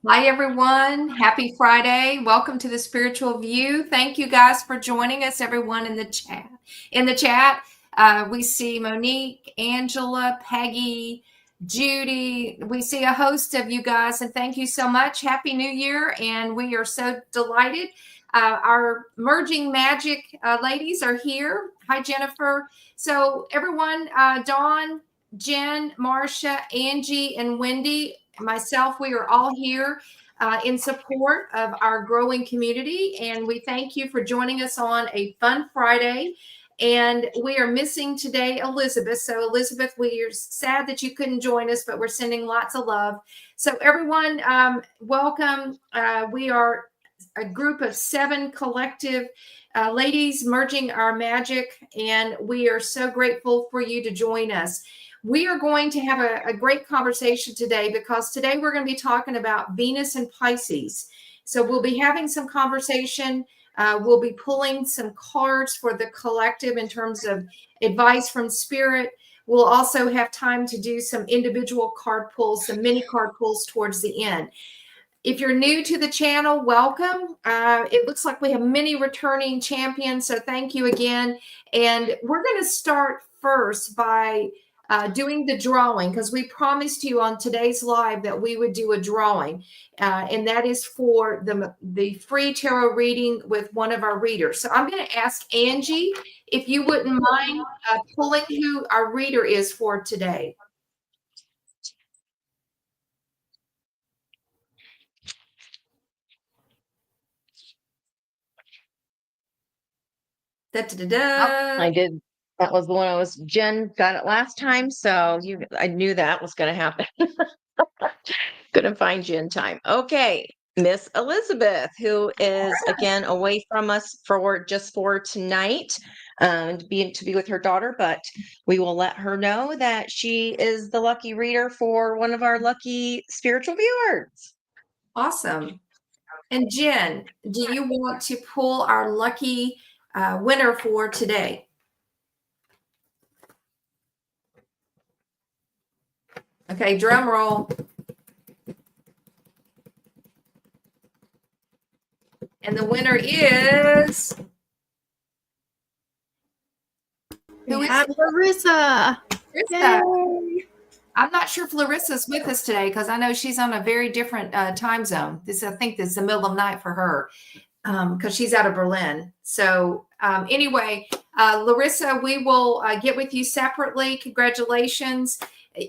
Hi, everyone. Happy Friday. Welcome to the Spiritual View. Thank you guys for joining us, everyone in the chat. We see Monique, Angela, Peggy, Judy. We see a host of you guys, and thank you so much. Happy New Year, and we are so delighted. Our Merging Magic ladies are here. Hi, Jennifer. So, everyone, Dawn, Jen, Marcia, Angie, and Wendy, myself, we are all here in support of our growing community. And we thank you for joining us on a fun Friday. And we are missing today Elizabeth. So, Elizabeth, we are sad that you couldn't join us, but we're sending lots of love. So, everyone, welcome. We are a group of 7 collective ladies merging our magic, and we are so grateful for you to join us. We are going to have a great conversation today because today we're going to be talking about Venus and Pisces. So we'll be having some conversation. We'll be pulling some cards for the collective in terms of advice from spirit. We'll also have time to do some individual card pulls, some mini card pulls towards the end. If you're new to the channel, welcome. It looks like we have many returning champions, so thank you again. And we're going to start first by doing the drawing, because we promised you on today's live that we would do a drawing, and that is for the free tarot reading with one of our readers. So I'm going to ask Angie if you wouldn't mind pulling who our reader is for today. Oh, I did. That was the one Jen got it last time, so I knew that was going to happen. Couldn't find Jen time. Okay, Miss Elizabeth, who is again away from us for tonight, to be with her daughter, but we will let her know that she is the lucky reader for one of our lucky spiritual viewers. Awesome. And Jen, do you want to pull our lucky winner for today? Okay, drum roll. And the winner is... Who is Larissa? Larissa. I'm not sure if Larissa's with us today because I know she's on a very different time zone. I think this is the middle of the night for her because she's out of Berlin. So anyway, Larissa, we will get with you separately. Congratulations.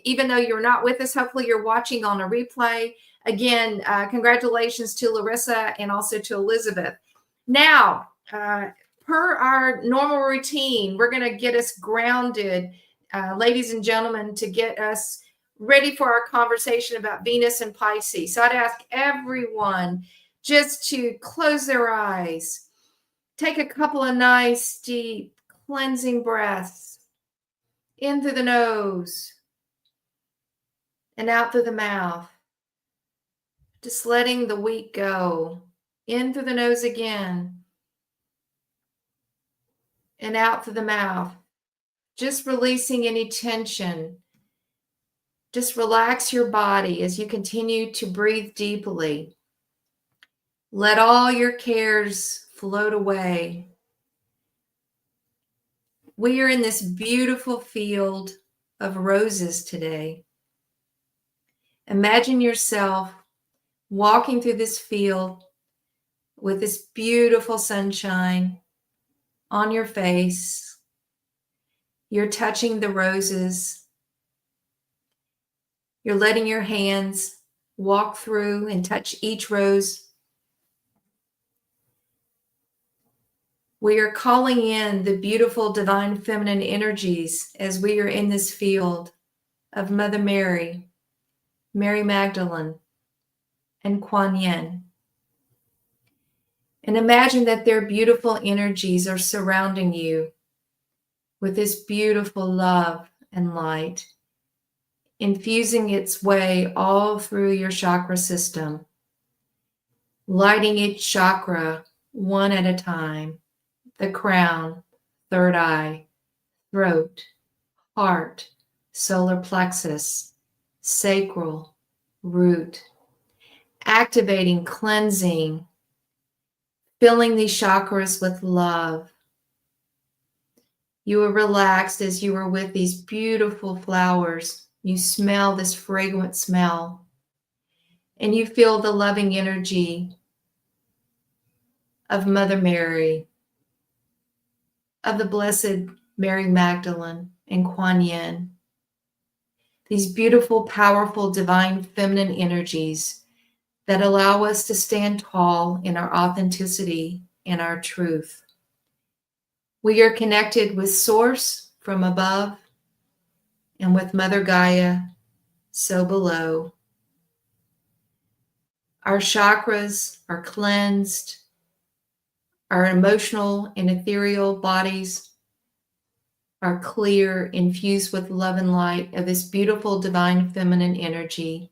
Even though you're not with us, hopefully you're watching on a replay. Again, congratulations to Larissa and also to Elizabeth. Now, per our normal routine, we're going to get us grounded, ladies and gentlemen, to get us ready for our conversation about Venus and Pisces. So I'd ask everyone just to close their eyes, take a couple of nice, deep, cleansing breaths in through the nose and out through the mouth. Just letting the week go. In through the nose again and out through the mouth. Just releasing any tension. Just relax your body as you continue to breathe deeply. Let all your cares float away. We are in this beautiful field of roses today. Imagine yourself walking through this field with this beautiful sunshine on your face. You're touching the roses. You're letting your hands walk through and touch each rose. We are calling in the beautiful divine feminine energies as we are in this field of Mother Mary, Mary Magdalene, and Kuan Yin. And imagine that their beautiful energies are surrounding you with this beautiful love and light, infusing its way all through your chakra system, lighting each chakra one at a time: the crown, third eye, throat, heart, solar plexus, sacral, root, activating, cleansing, filling these chakras with love. You are relaxed as you are with these beautiful flowers. You smell this fragrant smell, and you feel the loving energy of Mother Mary, of the Blessed Mary Magdalene and Kuan Yin. These beautiful, powerful, divine feminine energies that allow us to stand tall in our authenticity and our truth. We are connected with Source from above and with Mother Gaia, so below. Our chakras are cleansed. Our emotional and ethereal bodies are clear, infused with love and light of this beautiful divine feminine energy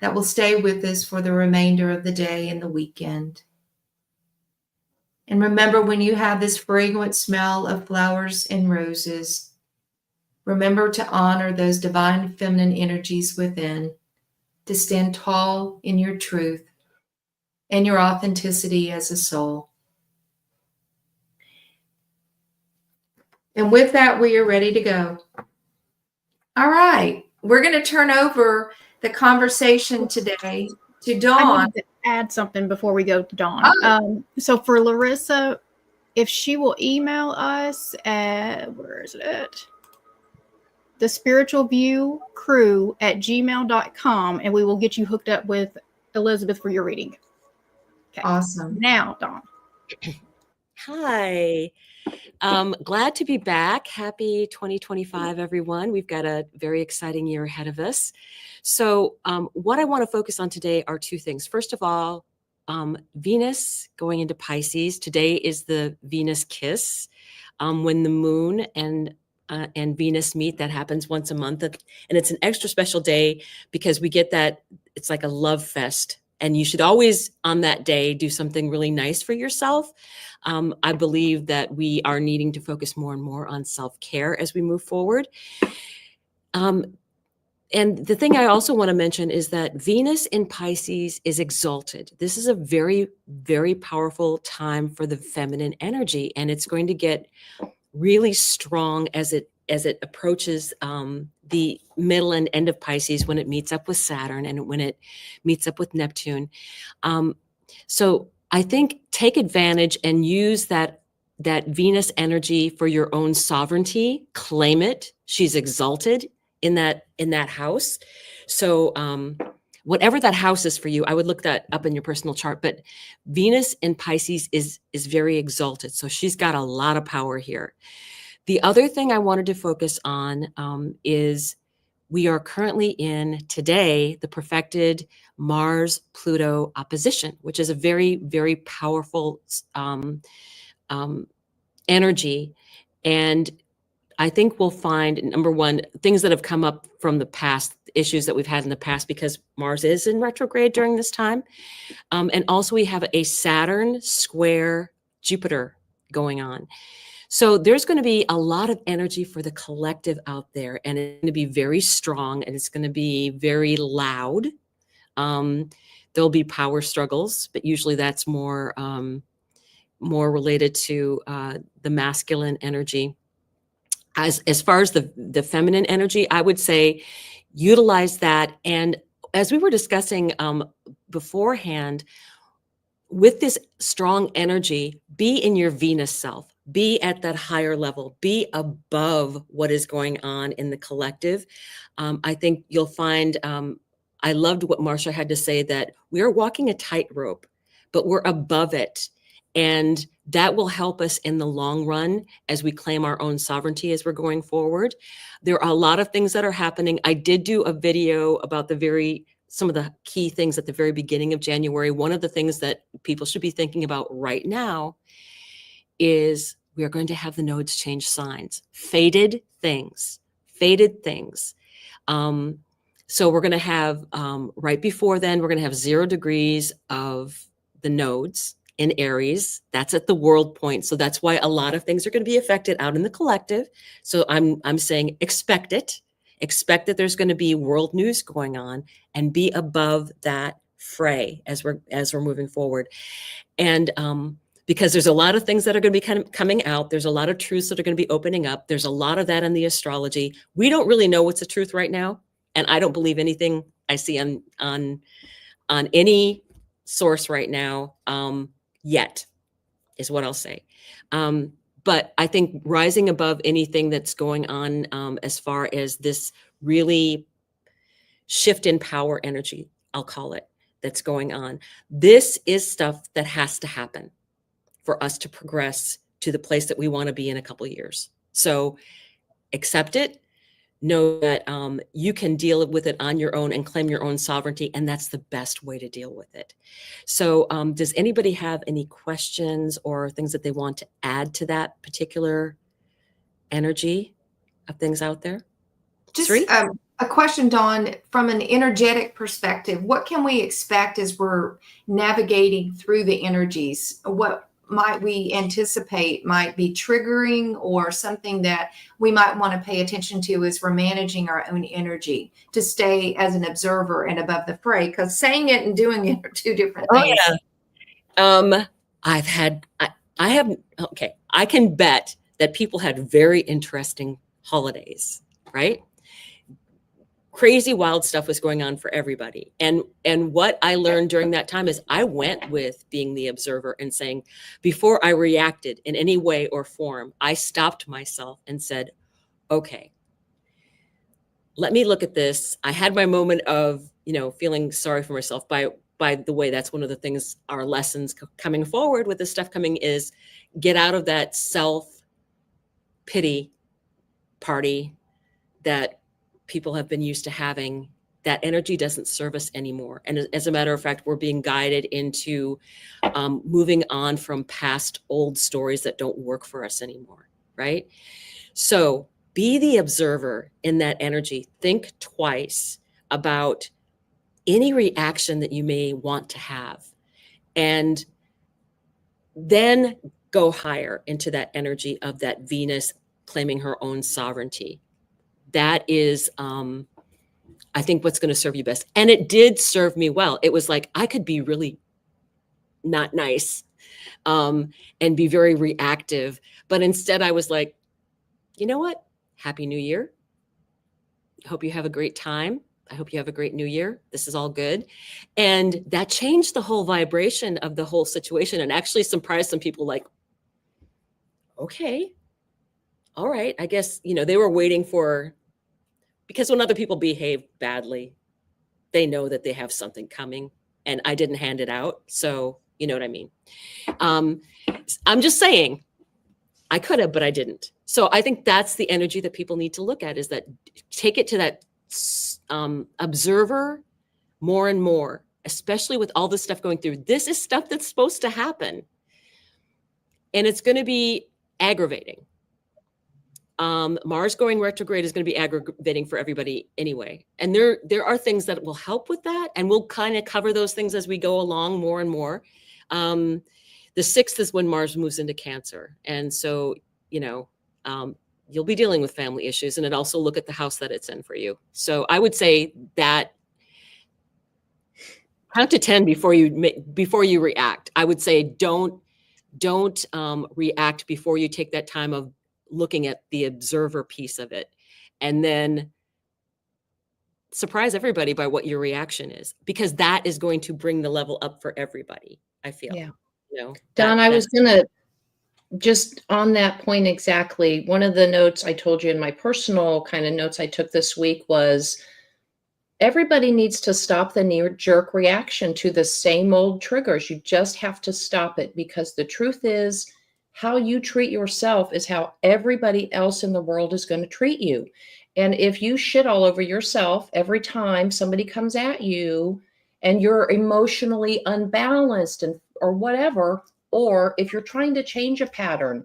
that will stay with us for the remainder of the day and the weekend. And remember, when you have this fragrant smell of flowers and roses, remember to honor those divine feminine energies within, to stand tall in your truth and your authenticity as a soul. And with that, we are ready to go. All right. We're going to turn over the conversation today to Dawn. I wanted to add something before we go to Dawn. Oh. So for Larissa, if she will email us at, where is it? The Spiritual View Crew at gmail.com, and we will get you hooked up with Elizabeth for your reading. Okay. Awesome. Now, Dawn. Hi. Glad to be back. Happy 2025, everyone. We've got a very exciting year ahead of us. So what I want to focus on today are two things. First of all, Venus going into Pisces. Today is the Venus kiss. When the moon and Venus meet, that happens once a month. And it's an extra special day because we get that, it's like a love fest. And you should always, on that day, do something really nice for yourself. I believe that we are needing to focus more and more on self-care as we move forward. And the thing I also want to mention is that Venus in Pisces is exalted. This is a very, very powerful time for the feminine energy, and it's going to get really strong as it approaches the middle and end of Pisces, when it meets up with Saturn and when it meets up with Neptune. So I think take advantage and use that Venus energy for your own sovereignty. Claim it. She's exalted in that house. So whatever that house is for you, I would look that up in your personal chart. But Venus in Pisces is very exalted. So she's got a lot of power here. The other thing I wanted to focus on is we are currently in today the perfected Mars-Pluto opposition, which is a very, very powerful energy. And I think we'll find, number one, things that have come up from the past, issues that we've had in the past, because Mars is in retrograde during this time. And also we have a Saturn square Jupiter going on. So there's going to be a lot of energy for the collective out there, and it's going to be very strong, and it's going to be very loud. There'll be power struggles, but usually that's more related to the masculine energy. As far as the feminine energy, I would say utilize that. And as we were discussing beforehand, with this strong energy, be in your Venus self. Be at that higher level, be above what is going on in the collective. I think you'll find, I loved what Marsha had to say, that we are walking a tightrope, but we're above it. And that will help us in the long run as we claim our own sovereignty as we're going forward. There are a lot of things that are happening. I did do a video about some of the key things at the very beginning of January. One of the things that people should be thinking about right now is we are going to have the nodes change signs, fated things. So we're going to have, right before then, we're going to have 0 degrees of the nodes in Aries. That's at the world point. So that's why a lot of things are going to be affected out in the collective. So I'm saying expect it. Expect that there's going to be world news going on, and be above that fray as we're moving forward. And because there's a lot of things that are going to be coming out. There's a lot of truths that are going to be opening up. There's a lot of that in the astrology. We don't really know what's the truth right now. And I don't believe anything I see on any source right now yet, is what I'll say. But I think rising above anything that's going on as far as this really shift in power energy, I'll call it, that's going on. This is stuff that has to happen for us to progress to the place that we want to be in a couple of years. So accept it. Know that you can deal with it on your own and claim your own sovereignty. And that's the best way to deal with it. So does anybody have any questions or things that they want to add to that particular energy of things out there? Just a question, Dawn, from an energetic perspective, what can we expect as we're navigating through the energies? What might we anticipate might be triggering, or something that we might want to pay attention to as we're managing our own energy to stay as an observer and above the fray? Because saying it and doing it are two different things. Yeah. I can bet that people had very interesting holidays, right? Crazy, wild stuff was going on for everybody. And what I learned during that time is I went with being the observer and saying, before I reacted in any way or form, I stopped myself and said, okay, let me look at this. I had my moment of, feeling sorry for myself. By the way, that's one of the things, our lessons coming forward with this stuff coming is get out of that self-pity party that people have been used to having. That energy doesn't serve us anymore. And as a matter of fact, we're being guided into moving on from past old stories that don't work for us anymore, right? So be the observer in that energy. Think twice about any reaction that you may want to have. And then go higher into that energy of that Venus claiming her own sovereignty. That is, I think, what's going to serve you best. And it did serve me well. It was like I could be really not nice and be very reactive. But instead, I was like, you know what? Happy New Year. Hope you have a great time. I hope you have a great New Year. This is all good. And that changed the whole vibration of the whole situation, and actually surprised some people like, okay, all right. I guess, they were waiting for, because when other people behave badly, they know that they have something coming, and I didn't hand it out. So you know what I mean? I'm just saying I could have, but I didn't. So I think that's the energy that people need to look at, is that take it to that observer more and more, especially with all this stuff going through. This is stuff that's supposed to happen, and it's going to be aggravating. Mars going retrograde is going to be aggravating for everybody anyway. And there are things that will help with that. And we'll kind of cover those things as we go along more and more. The 6th is when Mars moves into Cancer. And so, you'll be dealing with family issues, and it also look at the house that it's in for you. So I would say that count to 10 before you react. I would say don't react before you take that time of looking at the observer piece of it, and then surprise everybody by what your reaction is, because that is going to bring the level up for everybody. I feel. Yeah. Don, I was going to just on that point exactly. One of the notes I told you in my personal kind of notes I took this week was everybody needs to stop the knee-jerk reaction to the same old triggers. You just have to stop it, because the truth is, how you treat yourself is how everybody else in the world is going to treat you. And if you shit all over yourself every time somebody comes at you and you're emotionally unbalanced or whatever, or if you're trying to change a pattern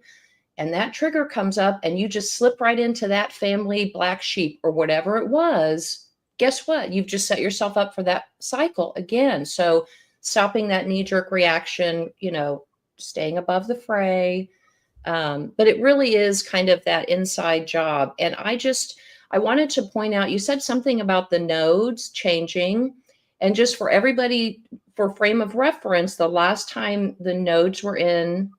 and that trigger comes up and you just slip right into that family black sheep or whatever it was, guess what? You've just set yourself up for that cycle again. So stopping that knee-jerk reaction, staying above the fray. But it really is kind of that inside job. And I wanted to point out, you said something about the nodes changing. And just for everybody, for frame of reference, the last time the nodes were in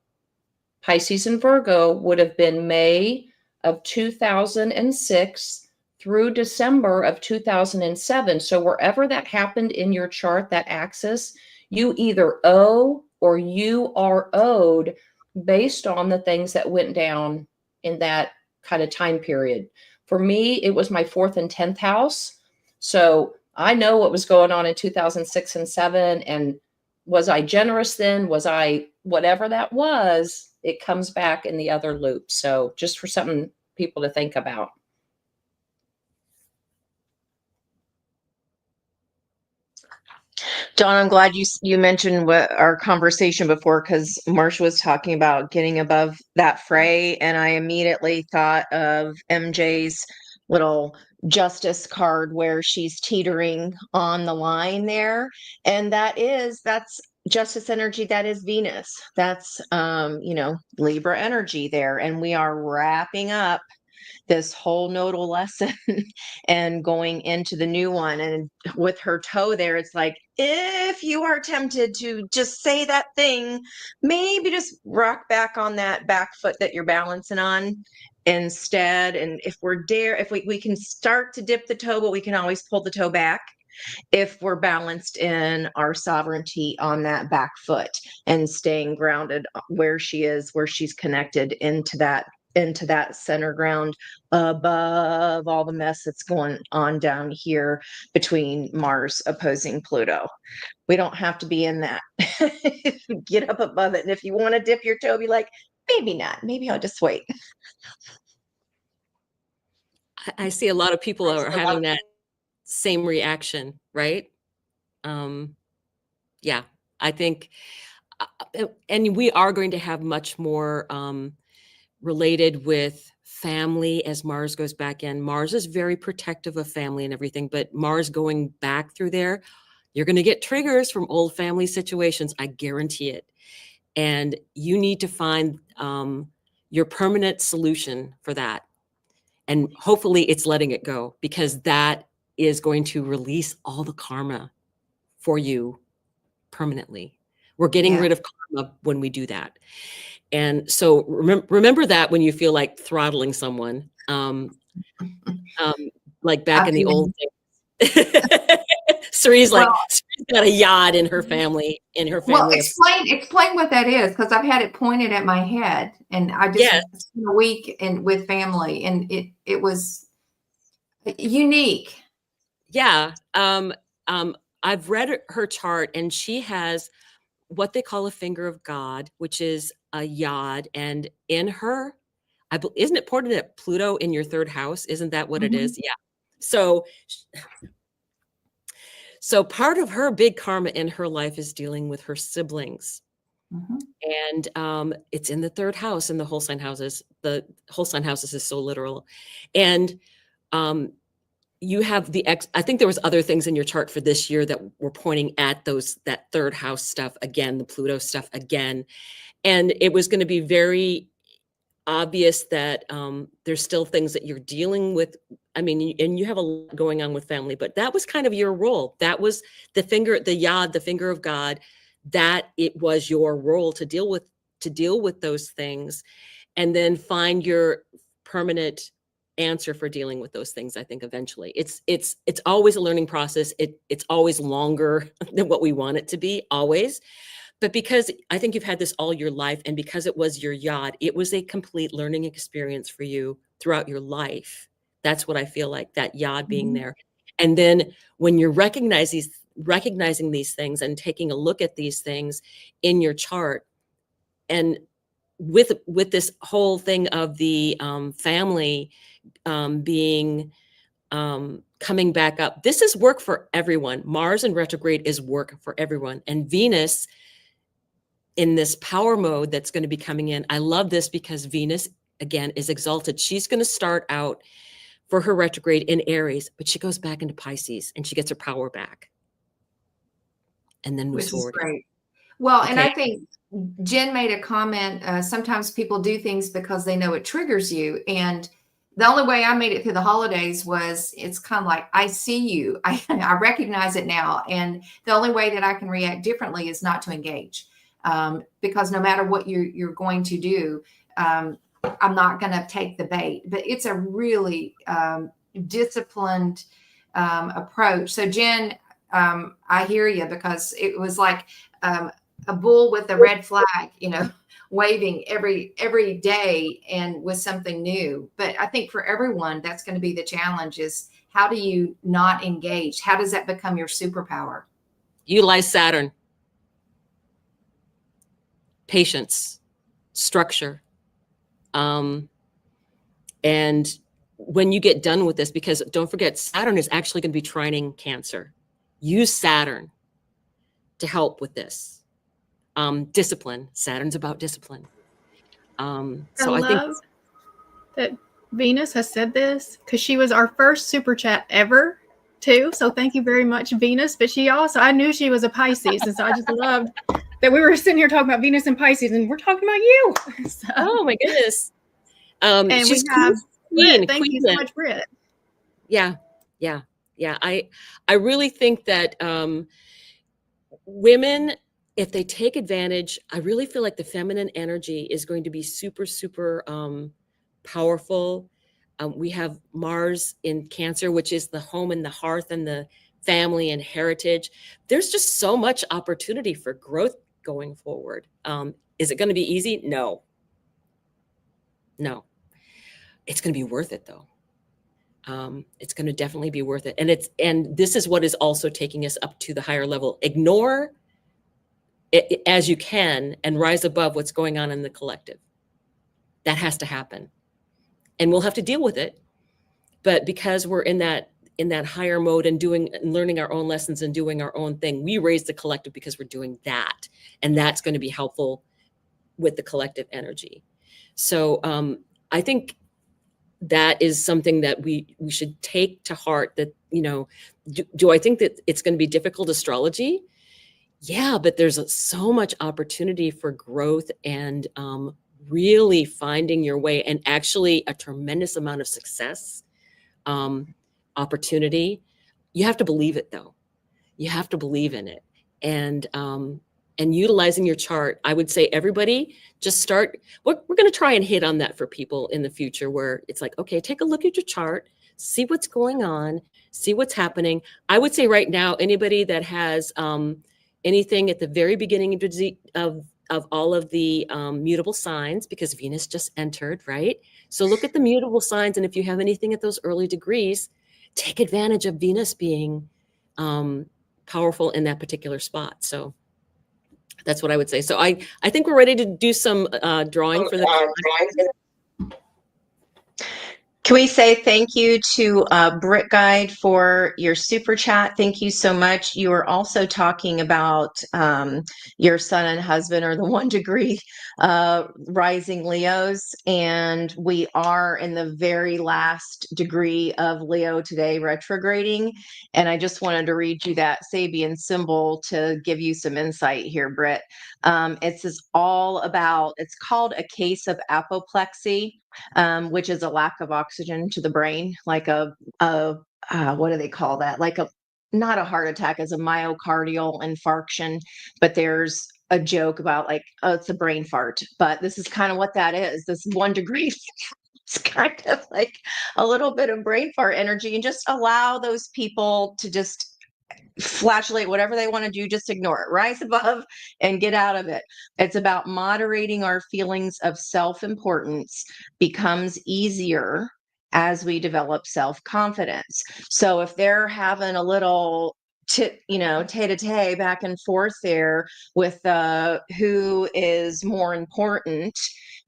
Pisces and Virgo would have been May of 2006 through December of 2007. So wherever that happened in your chart, that axis, you either owe or you are owed based on the things that went down in that kind of time period. For me, it was my 4th and 10th house. So I know what was going on in 2006 and 7. And was I generous then? Was I whatever that was? It comes back in the other loop. So just for something people to think about. Dawn, I'm glad you mentioned what our conversation before, because Marsha was talking about getting above that fray, and I immediately thought of MJ's little justice card where she's teetering on the line there, and that's justice energy. That is Venus. That's Libra energy there, and we are wrapping up this whole nodal lesson and going into the new one. And with her toe there, it's like, if you are tempted to just say that thing, maybe just rock back on that back foot that you're balancing on instead. And if we can start to dip the toe, but we can always pull the toe back if we're balanced in our sovereignty on that back foot and staying grounded where she is, where she's connected into that center ground above all the mess that's going on down here between Mars opposing Pluto. We don't have to be in that. Get up above it. And if you want to dip your toe, be like, maybe not. Maybe I'll just wait. I see a lot of people are having that same reaction, right? Yeah, I think, and we are going to have much more related with family as Mars goes back in. Mars is very protective of family and everything, but Mars going back through there, you're going to get triggers from old family situations. I guarantee it. And you need to find your permanent solution for that. And hopefully it's letting it go, because that is going to release all the karma for you permanently. We're getting rid of karma when we do that. And so remember that when you feel like throttling someone, like back in the old days. Cerie's like, Cerie's got a yacht in her family. Well, explain what that is, because I've had it pointed at my head, and I just spent a week with family, and it was unique. Yeah. I've read her chart, and she has what they call a finger of God, which is a yod. And in her, isn't it pointed at Pluto in your 3rd house? Isn't that what it is? Yeah. So part of her big karma in her life is dealing with her siblings. And it's in the 3rd house in the whole sign houses. The whole sign houses is so literal. And you have I think there was other things in your chart for this year that were pointing at that 3rd house stuff again, the Pluto stuff again. And it was going to be very obvious that there's still things that you're dealing with. I mean, and you have a lot going on with family, but that was kind of your role. That was the yod, the finger of God, that it was your role to deal with those things, and then find your permanent answer for dealing with those things. I think eventually it's always a learning process. It's always longer than what we want it to be, always. But because I think you've had this all your life, and because it was your yod, it was a complete learning experience for you throughout your life. That's what I feel like, that yod being there. And then when you're recognizing these things and taking a look at these things in your chart, and with this whole thing of the family being coming back up, this is work for everyone. Mars in retrograde is work for everyone. And Venus in this power mode that's going to be coming in. I love this because Venus, again, is exalted. She's going to start out for her retrograde in Aries, but she goes back into Pisces and she gets her power back. And then moves forward. Which is great. Well, okay. And I think Jen made a comment. Sometimes people do things because they know it triggers you. And the only way I made it through the holidays was, it's kind of like, I see you. I recognize it now. And the only way that I can react differently is not to engage. Because no matter what you're going to do, I'm not going to take the bait. But it's a really disciplined approach. So Jen, I hear you, because it was like a bull with a red flag, waving every day and with something new. But I think for everyone, that's going to be the challenge, is how do you not engage? How does that become your superpower? Utilize Saturn. Patience, structure. And when you get done with this, because don't forget, Saturn is actually going to be trining Cancer. Use Saturn to help with this. Discipline. Saturn's about discipline. So I think that Venus has said this, because she was our first super chat ever too. So thank you very much, Venus. But I knew she was a Pisces. And so I just loved that we were sitting here talking about Venus and Pisces, and we're talking about you. So, oh my goodness. And she's we have Queen. Thank you so much, Britt. Yeah. I really think that women, if they take advantage, I really feel like the feminine energy is going to be super, super powerful. We have Mars in Cancer, which is the home and the hearth and the family and heritage. There's just so much opportunity for growth going forward. Is it going to be easy? No. It's going to be worth it, though. It's going to definitely be worth it. And this is what is also taking us up to the higher level. Ignore it as you can and rise above what's going on in the collective. That has to happen. And we'll have to deal with it. But because we're in that higher mode and learning our own lessons and doing our own thing, we raise the collective because we're doing that. And that's going to be helpful with the collective energy. So I think that is something that we should take to heart, that, do I think that it's going to be difficult astrology? Yeah, but there's so much opportunity for growth and really finding your way, and actually a tremendous amount of success, opportunity. You have to believe it, though. You have to believe in it. And utilizing your chart, I would say everybody just start. We're going to try and hit on that for people in the future, where it's like, okay, take a look at your chart, see what's going on, see what's happening. I would say right now, anybody that has anything at the very beginning of all of the mutable signs, because Venus just entered, right? So look at the mutable signs. And if you have anything at those early degrees, take advantage of Venus being powerful in that particular spot. So that's what I would say. So I think we're ready to do some drawing for the. Can we say thank you to Britt Guide for your super chat? Thank you so much. You were also talking about your son and husband are the 1 degree rising Leos, and we are in the very last degree of Leo today, retrograding. And I just wanted to read you that Sabian symbol to give you some insight here, Britt. It's called a case of apoplexy, which is a lack of oxygen to the brain, like what do they call that? Not a heart attack, as a myocardial infarction, but there's a joke about it's a brain fart, but this is kind of what that is. This 1 degree, it's kind of like a little bit of brain fart energy, and just allow those people to just flatulate whatever they want to do, just ignore it, rise above and get out of it. It's about moderating our feelings of self-importance becomes easier as we develop self-confidence. So if they're having a little tete-a-tete back and forth there with who is more important,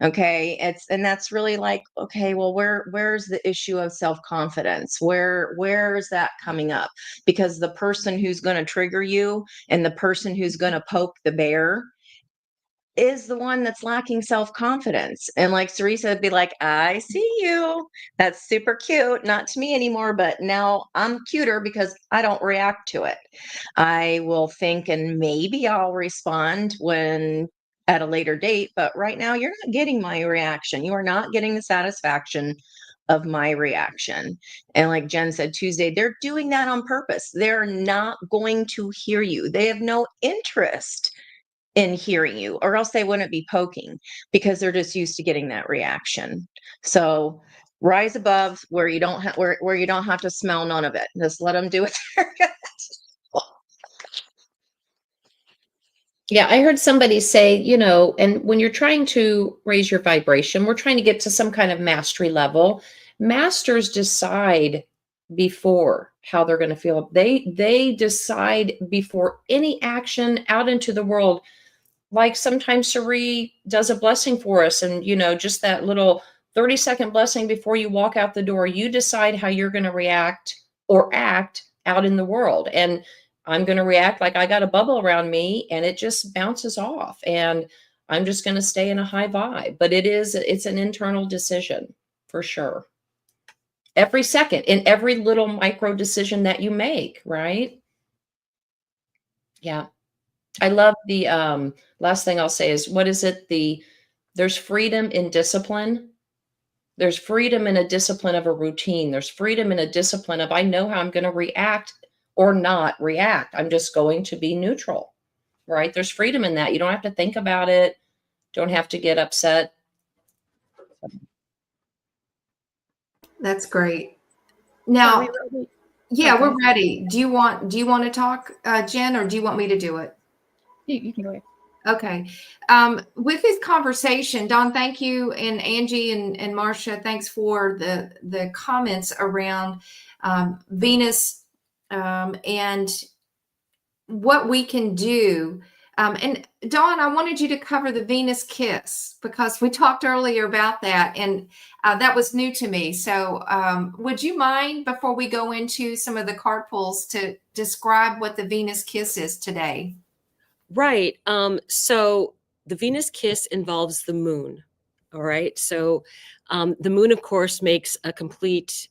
okay, and that's really like, okay, well, where's the issue of self-confidence? Where is that coming up? Because the person who's going to trigger you and the person who's going to poke the bear is the one that's lacking self-confidence. And like Teresa would be like, I see you. That's super cute. Not to me anymore, but now I'm cuter because I don't react to it. I will think, and maybe I'll respond at a later date, but right now you're not getting my reaction. You are not getting the satisfaction of my reaction. And like Jen said, Tuesday, they're doing that on purpose. They're not going to hear you. They have no interest in hearing you, or else they wouldn't be poking, because they're just used to getting that reaction. So rise above where you don't have where you don't have to smell none of it. Just let them do it. Yeah, I heard somebody say, and when you're trying to raise your vibration, we're trying to get to some kind of mastery level. Masters decide before how they're going to feel. They decide before any action out into the world. Like sometimes Cherie does a blessing for us, and just that little 30-second blessing before you walk out the door, you decide how you're going to react or act out in the world. And I'm going to react like I got a bubble around me and it just bounces off, and I'm just going to stay in a high vibe. But it's an internal decision for sure. Every second, in every little micro decision that you make, right? Yeah. I love the last thing I'll say is, what is it? There's freedom in discipline. There's freedom in a discipline of a routine. There's freedom in a discipline of, I know how I'm going to react or not react. I'm just going to be neutral, right? There's freedom in that. You don't have to think about it. Don't have to get upset. That's great. Now, yeah, Okay. we're ready. Do you want to talk, Jen, or do you want me to do it? You can go ahead. Okay. With this conversation, Dawn, thank you, and Angie and Marcia, thanks for the comments around Venus and what we can do. And Dawn, I wanted you to cover the Venus kiss, because we talked earlier about that, and that was new to me. So would you mind, before we go into some of the card pulls, to describe what the Venus kiss is today? Right. So the Venus kiss involves the moon. All right. So the moon, of course, makes a complete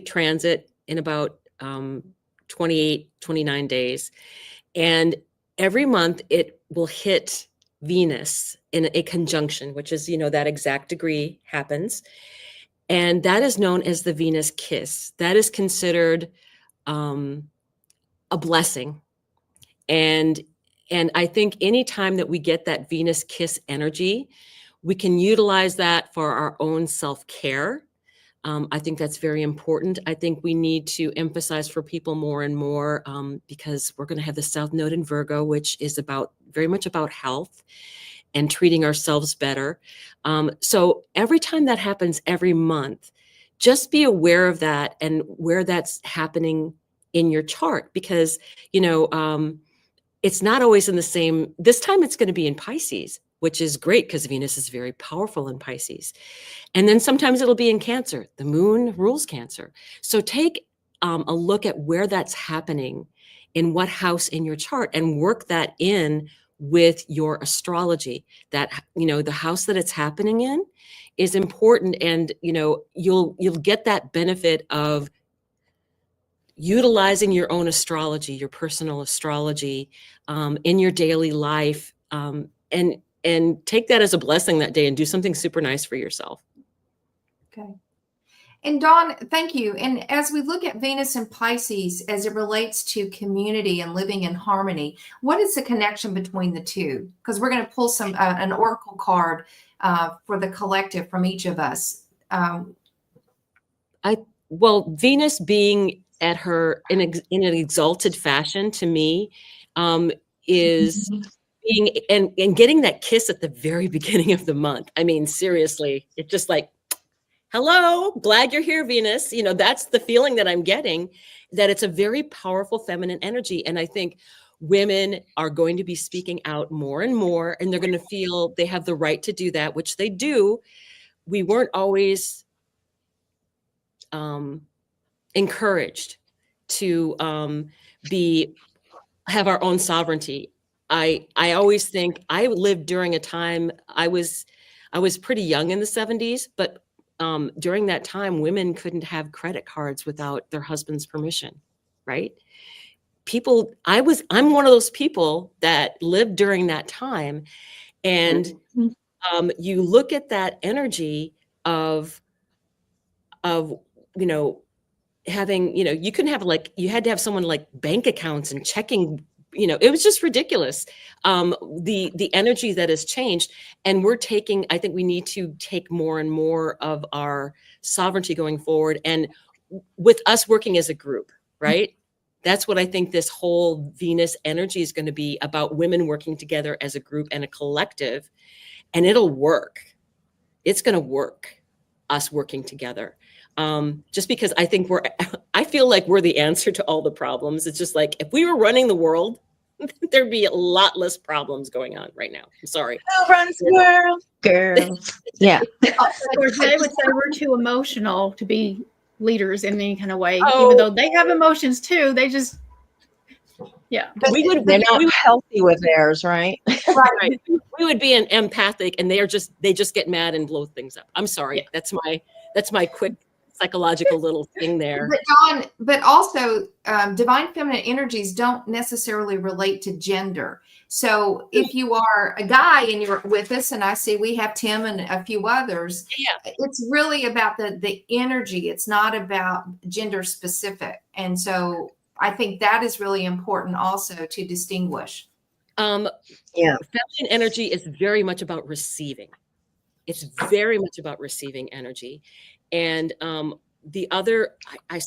transit in about 28, 29 days. And every month it will hit Venus in a conjunction, which is, that exact degree happens. And that is known as the Venus kiss. That is considered a blessing. And I think anytime that we get that Venus kiss energy, we can utilize that for our own self-care. I think that's very important. I think we need to emphasize for people more and more, because we're going to have the South Node in Virgo, which is very much about health and treating ourselves better. So every time that happens every month, just be aware of that and where that's happening in your chart, because, it's not always in the same. This time it's going to be in Pisces, which is great because Venus is very powerful in Pisces. And then sometimes it'll be in Cancer. The moon rules Cancer. So take a look at where that's happening, in what house in your chart, and work that in with your astrology. That, the house that it's happening in is important. And, you'll get that benefit of utilizing your own astrology, your personal astrology, in your daily life, and take that as a blessing that day and do something super nice for yourself. Okay. And Dawn, thank you. And as we look at Venus and Pisces as it relates to community and living in harmony, what is the connection between the two? Because we're going to pull an oracle card for the collective from each of us. Venus being at her in an exalted fashion, to me, is being and getting that kiss at the very beginning of the month. I mean, seriously, it's just like, hello, glad you're here, Venus. That's the feeling that I'm getting, that it's a very powerful feminine energy. And I think women are going to be speaking out more and more, and they're going to feel they have the right to do that, which they do. We weren't always encouraged to have our own sovereignty. I always think I lived during a time, I was pretty young in the 70s, but during that time, women couldn't have credit cards without their husband's permission, right? I'm one of those people that lived during that time. And you look at that energy, of having, you couldn't have you had to have someone like bank accounts and checking, it was just ridiculous. The energy that has changed, and I think we need to take more and more of our sovereignty going forward, and with us working as a group, right? That's what I think this whole Venus energy is going to be about, women working together as a group and a collective, and it'll work. It's going to work, us working together. Just because I feel like we're the answer to all the problems. It's just like, if we were running the world, there'd be a lot less problems going on right now. I'm sorry. Who runs the world? Girls. Yeah. Of course, they would say we're too emotional to be leaders in any kind of way, even though they have emotions too. They just, they're not healthy with theirs, right? Right. We would be an empathic, and they just get mad and blow things up. I'm sorry. Yeah. That's my quick psychological little thing there. But Dawn, but also divine feminine energies don't necessarily relate to gender. So if you are a guy and you're with us, and I see we have Tim and a few others, it's really about the energy. It's not about gender specific. And so I think that is really important also to distinguish. Feminine energy is very much about receiving. It's very much about receiving energy. And the other, I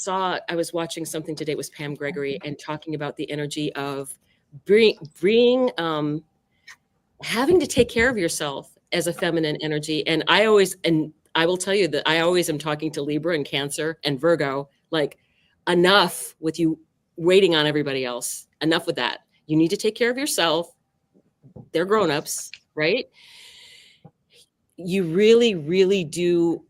was watching something today, it was Pam Gregory, and talking about the energy of having to take care of yourself as a feminine energy. And I will tell you that I always am talking to Libra and Cancer and Virgo, like, enough with you waiting on everybody else. Enough with that. You need to take care of yourself. They're grown-ups, right? You really, really do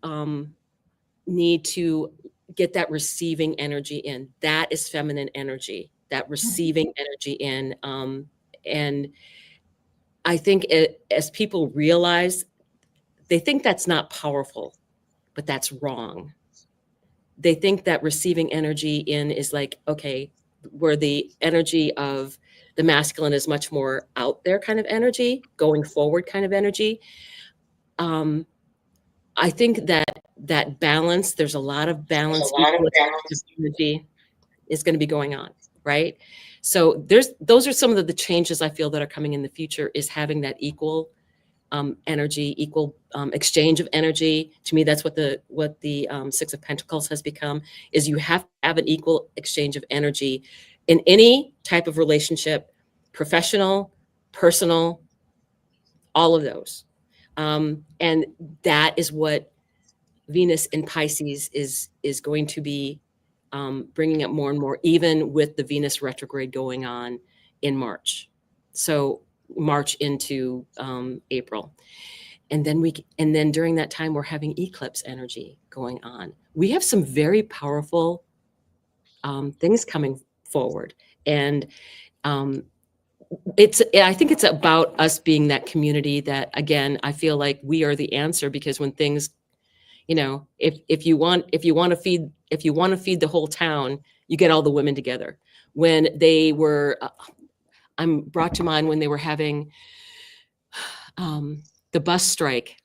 need to get that receiving energy in. That is feminine energy, that receiving energy in. And I think as people realize, they think that's not powerful, but that's wrong. They think that receiving energy in is like, okay, where the energy of the masculine is much more out there kind of energy, going forward kind of energy. I think that balance, there's a lot of balance. Energy is going to be going on, right? So those are some of the changes I feel that are coming in the future, is having that equal energy, equal exchange of energy. To me, that's what the Six of Pentacles has become, is you have to have an equal exchange of energy in any type of relationship, professional, personal, all of those. And that is what Venus in Pisces is going to be bringing up more and more, even with the Venus retrograde going on in March. So March into April. And then during that time, we're having eclipse energy going on. We have some very powerful things coming forward. And I think it's about us being that community that, again, I feel like we are the answer, because when things, if you want to feed the whole town, you get all the women together. When they were, I'm brought to mind when they were having the bus strike,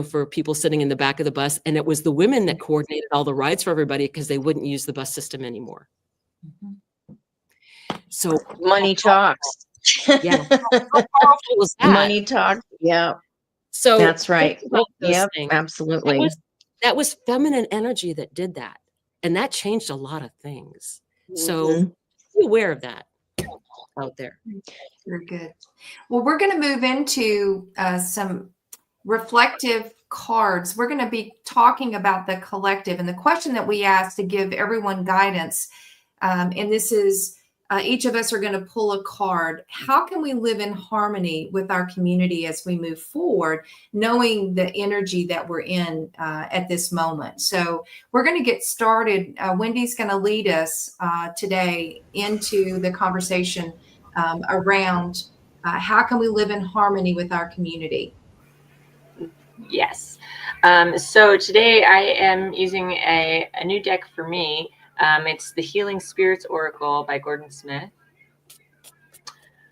for people sitting in the back of the bus, and it was the women that coordinated all the rides for everybody because they wouldn't use the bus system anymore. Mm-hmm. So money talks. Yeah. How powerful was that? Money talks. Yeah. So that's right. Yeah, absolutely. That was feminine energy that did that. And that changed a lot of things. So be aware of that out there. Very good. Well, we're going to move into some reflective cards. We're going to be talking about the collective, and the question that we asked to give everyone guidance. And this is, each of us are going to pull a card. How can we live in harmony with our community as we move forward, knowing the energy that we're in at this moment? So we're going to get started. Wendy's going to lead us today into the conversation around how can we live in harmony with our community? Yes. So today I am using a new deck for me. It's the Healing Spirits Oracle by Gordon Smith.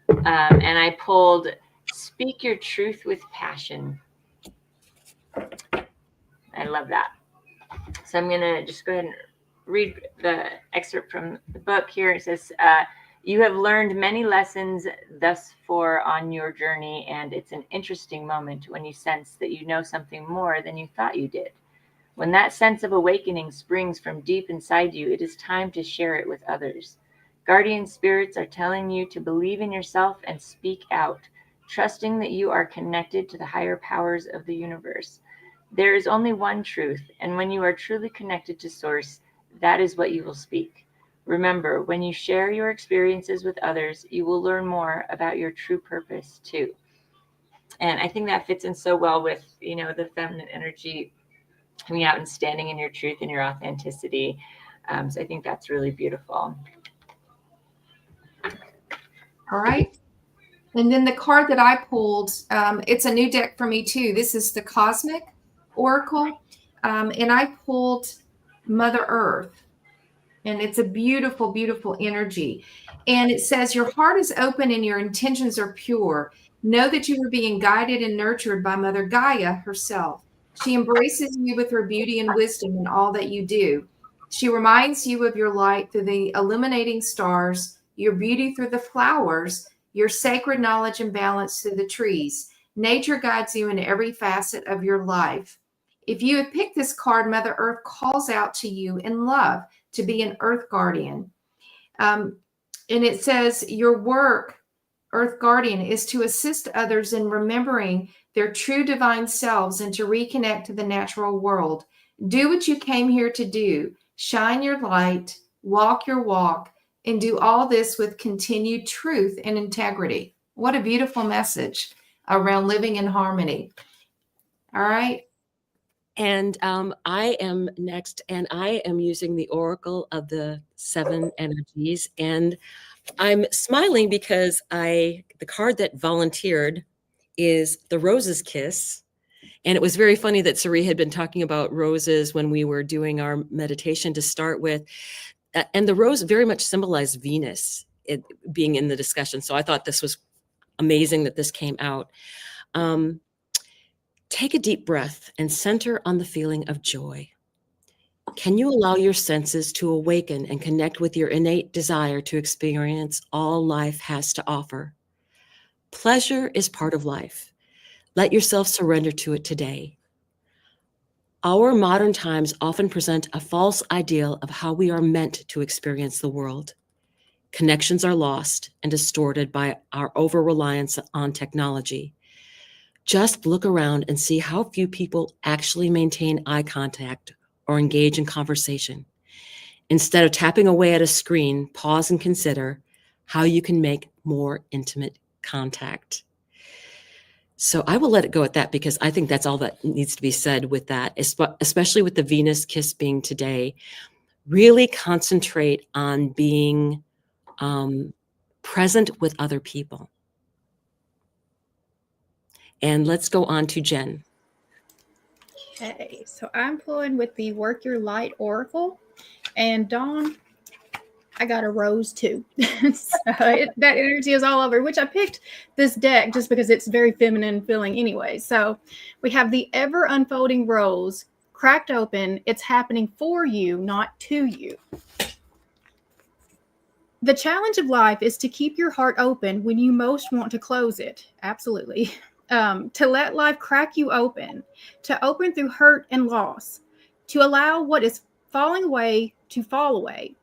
And I pulled Speak Your Truth with Passion. I love that. So I'm going to just go ahead and read the excerpt from the book here. It says, you have learned many lessons thus far on your journey, and it's an interesting moment when you sense that you know something more than you thought you did. When that sense of awakening springs from deep inside you, it is time to share it with others. Guardian spirits are telling you to believe in yourself and speak out, trusting that you are connected to the higher powers of the universe. There is only one truth, and when you are truly connected to Source, that is what you will speak. Remember, when you share your experiences with others, you will learn more about your true purpose too. And I think that fits in so well with, the feminine energy coming out and standing in your truth and your authenticity. So I think that's really beautiful. All right. And then the card that I pulled, it's a new deck for me too. This is the Cosmic Oracle. And I pulled Mother Earth. And it's a beautiful, beautiful energy. And it says, your heart is open and your intentions are pure. Know that you are being guided and nurtured by Mother Gaia herself. She embraces you with her beauty and wisdom in all that you do. She reminds you of your light through the illuminating stars, your beauty through the flowers, your sacred knowledge and balance through the trees. Nature guides you in every facet of your life. If you have picked this card, Mother Earth calls out to you in love to be an Earth Guardian. And it says your work, Earth Guardian, is to assist others in remembering their true divine selves and to reconnect to the natural world. Do what you came here to do. Shine your light, walk your walk, and do all this with continued truth and integrity. What a beautiful message around living in harmony. All right. And I am next, and I am using the Oracle of the Seven Energies. And I'm smiling because the card that volunteered is the Rose's Kiss. And it was very funny that Sari had been talking about roses when we were doing our meditation to start with. And the rose very much symbolized Venus, being in the discussion. So I thought this was amazing that this came out. Take a deep breath and center on the feeling of joy. Can you allow your senses to awaken and connect with your innate desire to experience all life has to offer? Pleasure is part of life. Let yourself surrender to it today. Our modern times often present a false ideal of how we are meant to experience the world. Connections are lost and distorted by our over-reliance on technology. Just look around and see how few people actually maintain eye contact or engage in conversation. Instead of tapping away at a screen, pause and consider how you can make more intimate contact. So I will let it go at that because I think that's all that needs to be said with that, especially with the Venus kiss being today. Really concentrate on being present with other people. And let's go on to Jen. Okay, so I'm pulling with the Work Your Light Oracle. And Dawn, I got a rose too. So that energy is all over, which I picked this deck just because it's very feminine feeling anyway. So we have the ever unfolding rose cracked open. It's happening for you, not to you. The challenge of life is to keep your heart open when you most want to close it. Absolutely. To let life crack you open, to open through hurt and loss, to allow what is falling away to fall away.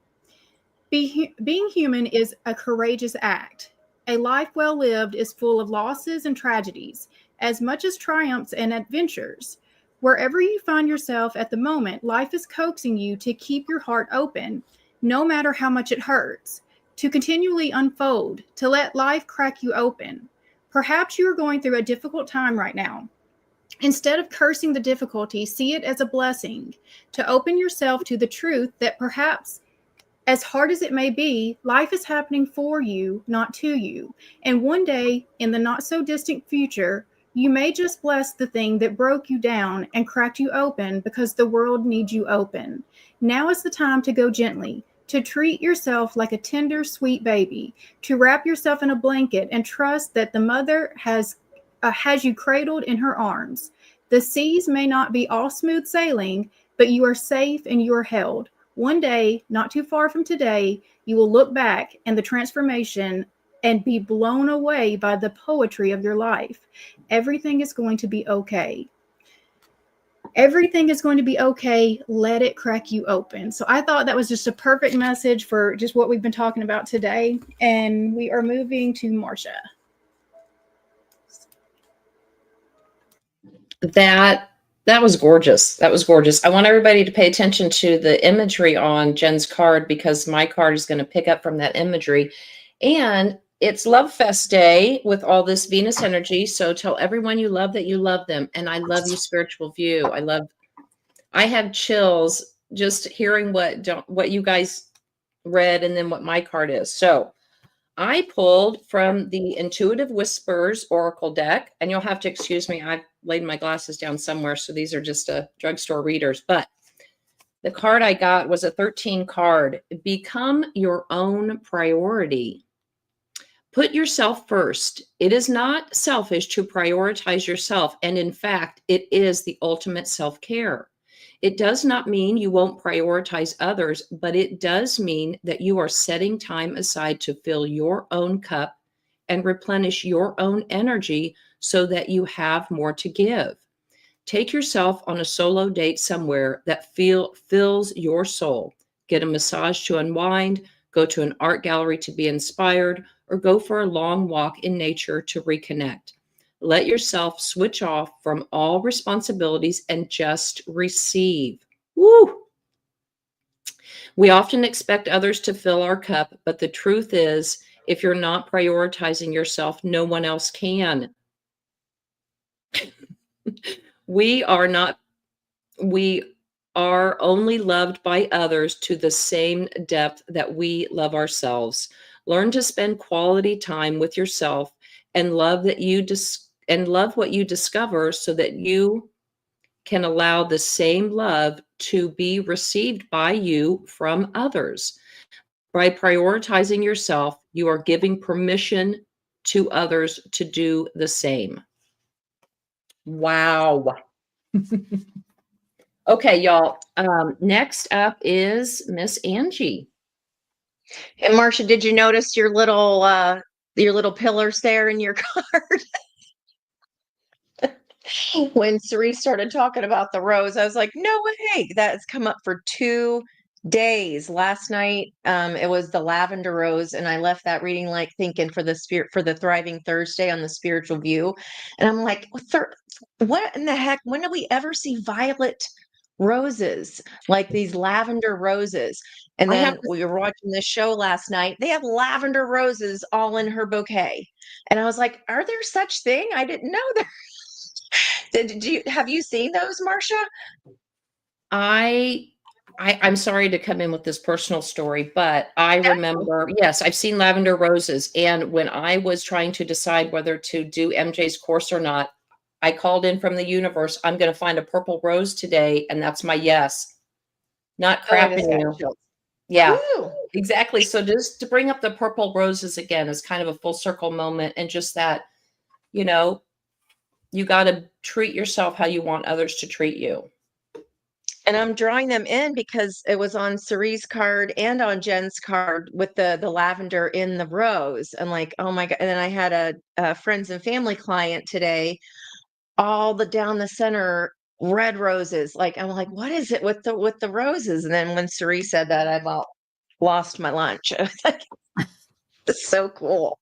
Being human is a courageous act. A life well lived is full of losses and tragedies, as much as triumphs and adventures. Wherever you find yourself at the moment, life is coaxing you to keep your heart open, no matter how much it hurts, to continually unfold, to let life crack you open. Perhaps you are going through a difficult time right now. Instead of cursing the difficulty, see it as a blessing to open yourself to the truth that perhaps, as hard as it may be, life is happening for you, not to you. And one day, in the not so distant future, you may just bless the thing that broke you down and cracked you open because the world needs you open. Now is the time to go gently, to treat yourself like a tender, sweet baby, to wrap yourself in a blanket and trust that the mother has you cradled in her arms. The seas may not be all smooth sailing, but you are safe and you are held. One day, not too far from today, you will look back and the transformation and be blown away by the poetry of your life. Everything is going to be okay. Everything is going to be okay. Let it crack you open. So I thought that was just a perfect message for just what we've been talking about today. And we are moving to Marcia. That was gorgeous. That was gorgeous. I want everybody to pay attention to the imagery on Jen's card, because my card is going to pick up from that imagery. And it's Love Fest Day with all this Venus energy. So tell everyone you love that you love them. And I love you, Spiritual View. I have chills just hearing what you guys read and then what my card is. So I pulled from the Intuitive Whispers Oracle deck, and you'll have to excuse me. I've laid my glasses down somewhere, so these are just drugstore readers. But the card I got was a 13 card. Become your own priority. Put yourself first. It is not selfish to prioritize yourself. And in fact, it is the ultimate self-care. It does not mean you won't prioritize others, but it does mean that you are setting time aside to fill your own cup and replenish your own energy so that you have more to give. Take yourself on a solo date somewhere that fills your soul. Get a massage to unwind, go to an art gallery to be inspired, or go for a long walk in nature to reconnect. Let yourself switch off from all responsibilities and just receive. Woo! We often expect others to fill our cup, but the truth is, if you're not prioritizing yourself, no one else can. We are only loved by others to the same depth that we love ourselves. Learn to spend quality time with yourself and love what you discover, so that you can allow the same love to be received by you from others. By prioritizing yourself, you are giving permission to others to do the same. Wow. Okay, y'all. Next up is Miss Angie. And Marcia, did you notice your little pillars there in your card? When Cerise started talking about the rose, I was like, no way, that's come up for 2 days. Last night, it was the lavender rose, and I left that reading like thinking for the Thriving Thursday on the Spiritual View. And I'm like, what in the heck? When do we ever see violet roses, like these lavender roses? And then we were watching this show last night. They have lavender roses all in her bouquet. And I was like, are there such thing? I didn't know that. Have you seen those, Marcia? I'm sorry to come in with this personal story, but I remember, yes, I've seen lavender roses. And when I was trying to decide whether to do MJ's course or not, I called in from the universe. I'm going to find a purple rose today. And that's my yes. Not crapping you. Yeah, exactly. So just to bring up the purple roses again is kind of a full circle moment. And just that, you got to treat yourself how you want others to treat you. And I'm drawing them in because it was on Cerie's card and on Jen's card with the lavender in the rose. I'm like, oh my God. And then I had a friends and family client today, all down the center, red roses. Like, I'm like, what is it with the roses? And then when Cerie said that, I about lost my lunch. I was like, it's so cool.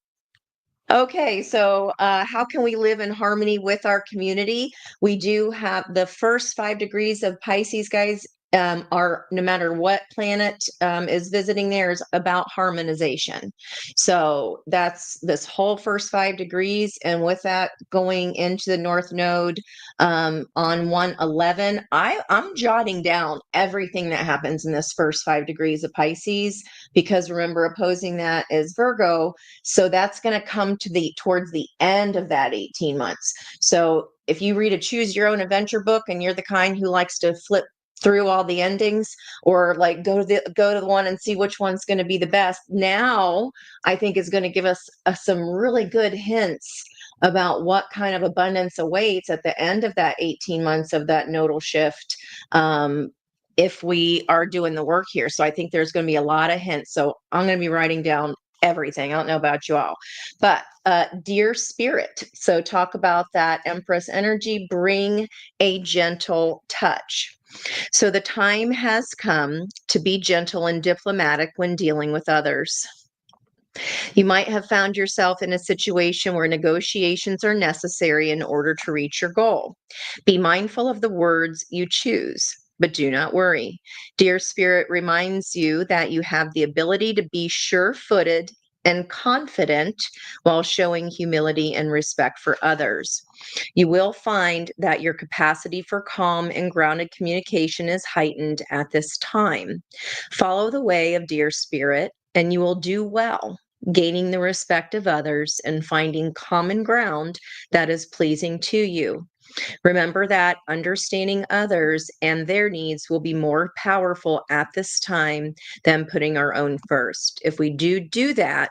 Okay, so how can we live in harmony with our community? We do have the first 5 degrees of Pisces, guys, are, no matter what planet is visiting there, is about harmonization. So that's this whole first 5 degrees. And with that going into the North Node on 111, I'm jotting down everything that happens in this first 5 degrees of Pisces, because remember, opposing that is Virgo. So that's going to come towards the end of that 18 months. So if you read a choose your own adventure book and you're the kind who likes to flip through all the endings, or like go to the one and see which one's going to be the best, now I think is going to give us some really good hints about what kind of abundance awaits at the end of that 18 months of that nodal shift, if we are doing the work here. So I think there's going to be a lot of hints. So I'm going to be writing down everything. I don't know about you all, but dear spirit. So talk about that Empress energy, bring a gentle touch. So the time has come to be gentle and diplomatic when dealing with others. You might have found yourself in a situation where negotiations are necessary in order to reach your goal. Be mindful of the words you choose, but do not worry. Dear Spirit reminds you that you have the ability to be sure-footed and confident while showing humility and respect for others. You will find that your capacity for calm and grounded communication is heightened at this time. Follow the way of Dear Spirit, and you will do well, gaining the respect of others and finding common ground that is pleasing to you. Remember that understanding others and their needs will be more powerful at this time than putting our own first. If we do that,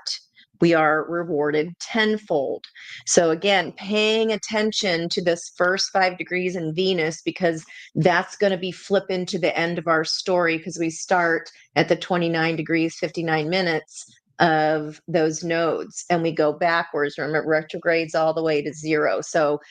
we are rewarded tenfold. So again, paying attention to this first 5 degrees in Venus, because that's going to be flipping to the end of our story, because we start at the 29 degrees, 59 minutes of those nodes and we go backwards. Remember, retrogrades all the way to 0. So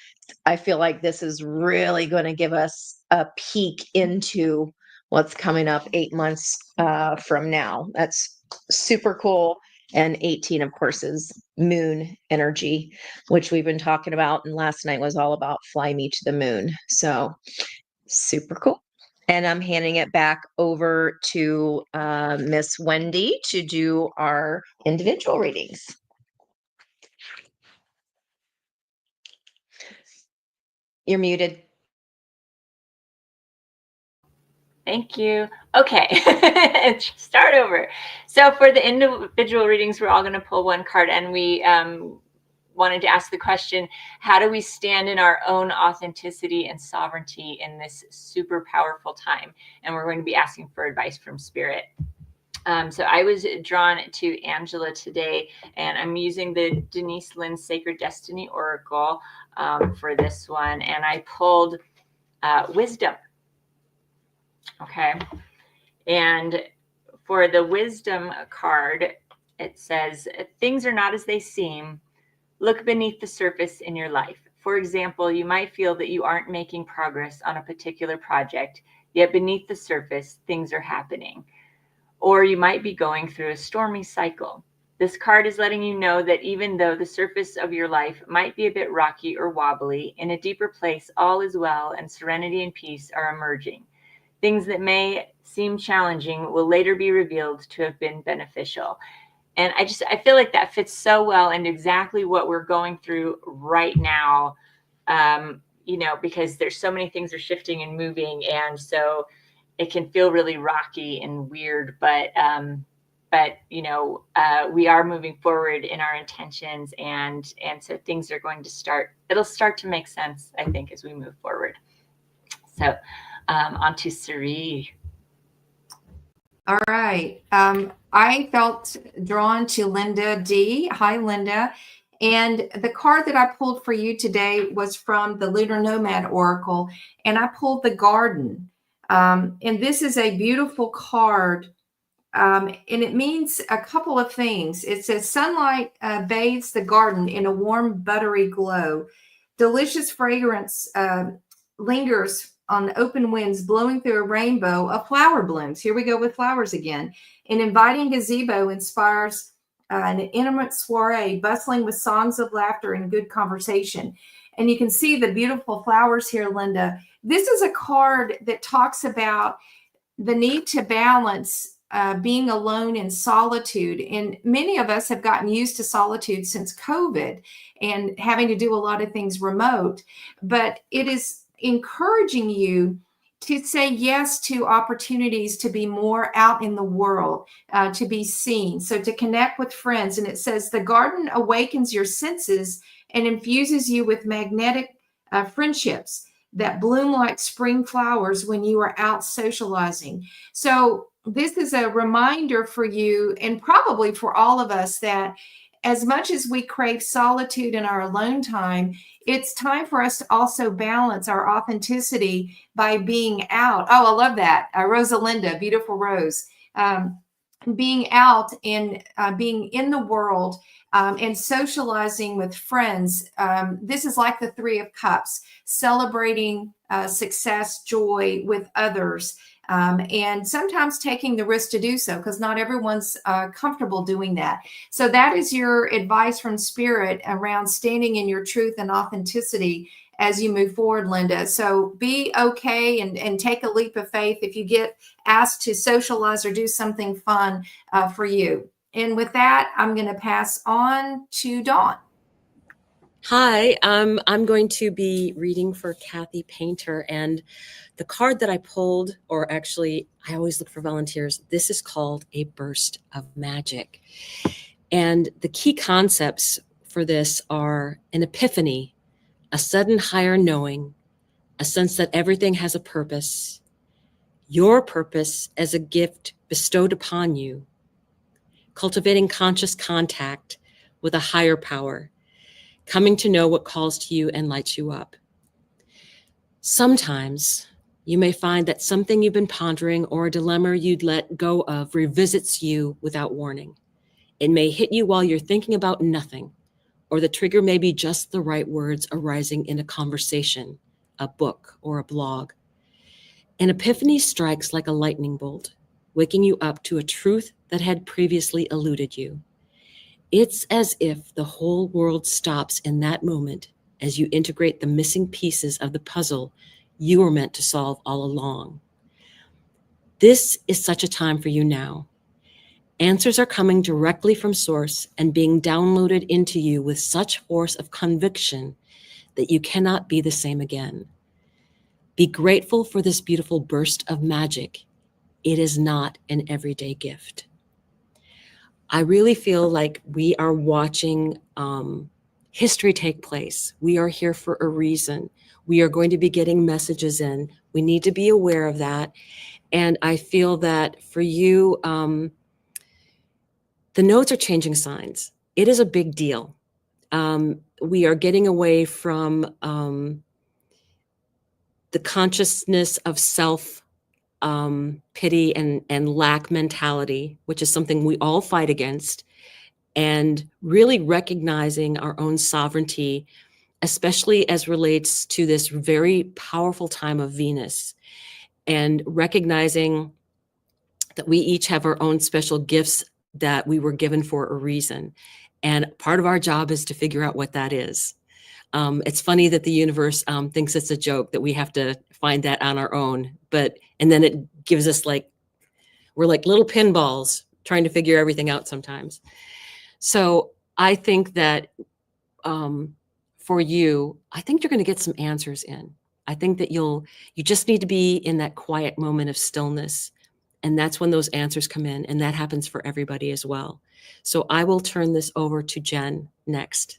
I feel like this is really going to give us a peek into what's coming up 8 months from now. That's super cool. And 18, of course, is moon energy, which we've been talking about. And last night was all about fly me to the moon. So super cool. And I'm handing it back over to Miss Wendy to do our individual readings. You're muted. Thank you. Okay, start over. So for the individual readings, we're all going to pull one card, and we wanted to ask the question, how do we stand in our own authenticity and sovereignty in this super powerful time? And we're going to be asking for advice from Spirit. So I was drawn to Angela today, and I'm using the Denise Lynn Sacred Destiny Oracle for this one, and I pulled Wisdom. Okay. And for the Wisdom card, it says, things are not as they seem. Look beneath the surface in your life. For example, you might feel that you aren't making progress on a particular project, yet beneath the surface, things are happening. Or you might be going through a stormy cycle. This card is letting you know that even though the surface of your life might be a bit rocky or wobbly, in a deeper place, all is well and serenity and peace are emerging. Things that may seem challenging will later be revealed to have been beneficial. And I feel like that fits so well into exactly what we're going through right now, because there's so many things are shifting and moving. And so it can feel really rocky and weird, but we are moving forward in our intentions. And so things are going to it'll start to make sense, I think, as we move forward. So on to Siri. All right. I felt drawn to Linda D. Hi, Linda. And the card that I pulled for you today was from the Lunar Nomad Oracle, and I pulled the Garden. And this is a beautiful card, and it means a couple of things. It says, sunlight bathes the garden in a warm, buttery glow. Delicious fragrance lingers on the open winds, blowing through a rainbow of flower blooms. Here we go with flowers again. An inviting gazebo inspires an intimate soiree, bustling with songs of laughter and good conversation. And you can see the beautiful flowers here, Linda. This is a card that talks about the need to balance being alone in solitude. And many of us have gotten used to solitude since COVID and having to do a lot of things remote. But it is encouraging you to say yes to opportunities to be more out in the world, to be seen, so to connect with friends. And it says the garden awakens your senses and infuses you with magnetic friendships that bloom like spring flowers when you are out socializing. So this is a reminder for you, and probably for all of us, that as much as we crave solitude in our alone time, it's time for us to also balance our authenticity by being out. Oh, I love that. Rosalinda, beautiful Rose. Being out and being in the world and socializing with friends. This is like the Three of Cups, celebrating success, joy with others. And sometimes taking the risk to do so, because not everyone's comfortable doing that. So that is your advice from Spirit around standing in your truth and authenticity as you move forward, Linda. So be okay and take a leap of faith if you get asked to socialize or do something fun for you. And with that, I'm going to pass on to Dawn. Hi, I'm going to be reading for Kathy Painter, and the card that I pulled, or actually I always look for volunteers, this is called A Burst of Magic. And the key concepts for this are an epiphany, a sudden higher knowing, a sense that everything has a purpose, your purpose as a gift bestowed upon you, cultivating conscious contact with a higher power, coming to know what calls to you and lights you up. Sometimes you may find that something you've been pondering or a dilemma you'd let go of revisits you without warning. It may hit you while you're thinking about nothing, or the trigger may be just the right words arising in a conversation, a book, or a blog. An epiphany strikes like a lightning bolt, waking you up to a truth that had previously eluded you. It's as if the whole world stops in that moment as you integrate the missing pieces of the puzzle you were meant to solve all along. This is such a time for you now. Answers are coming directly from source and being downloaded into you with such force of conviction that you cannot be the same again. Be grateful for this beautiful burst of magic. It is not an everyday gift. I really feel like we are watching history take place. We are here for a reason. We are going to be getting messages in. We need to be aware of that. And I feel that for you, the nodes are changing signs. It is a big deal. We are getting away from the consciousness of self pity and lack mentality, which is something we all fight against, and really recognizing our own sovereignty, especially as relates to this very powerful time of Venus, and recognizing that we each have our own special gifts that we were given for a reason. And part of our job is to figure out what that is. It's funny that the universe thinks it's a joke that we have to find that on our own, and then it gives us we're like little pinballs trying to figure everything out sometimes. So I think that for you, I think you're going to get some answers in. I think that you just need to be in that quiet moment of stillness. And that's when those answers come in. And that happens for everybody as well. So I will turn this over to Jen next.